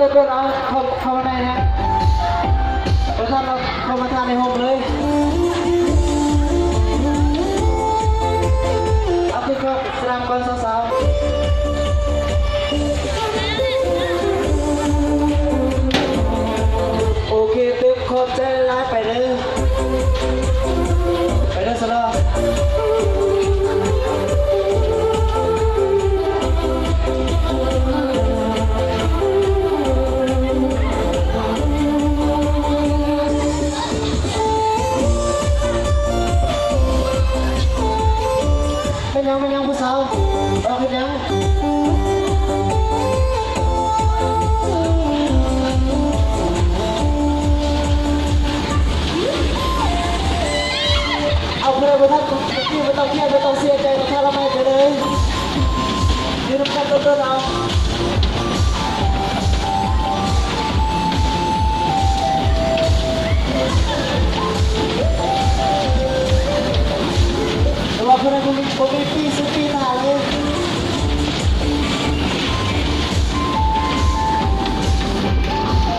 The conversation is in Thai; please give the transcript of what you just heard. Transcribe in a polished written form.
ตัวเอาเข้ามาในนะประธานเราเข้ามาทานในห้องเลยเอาพี่ก็สร้างบ้านสาวโอเคตึ๊บขอบใจไล่ไปเลยไปเลยสลอไม่ยังผู้สาวเอาไปยังเอาไปเลยท่านไม่ต้องเครียดไม่ต้องเสียใจท่านเราไม่ไปเลยยืนกันตัวเรา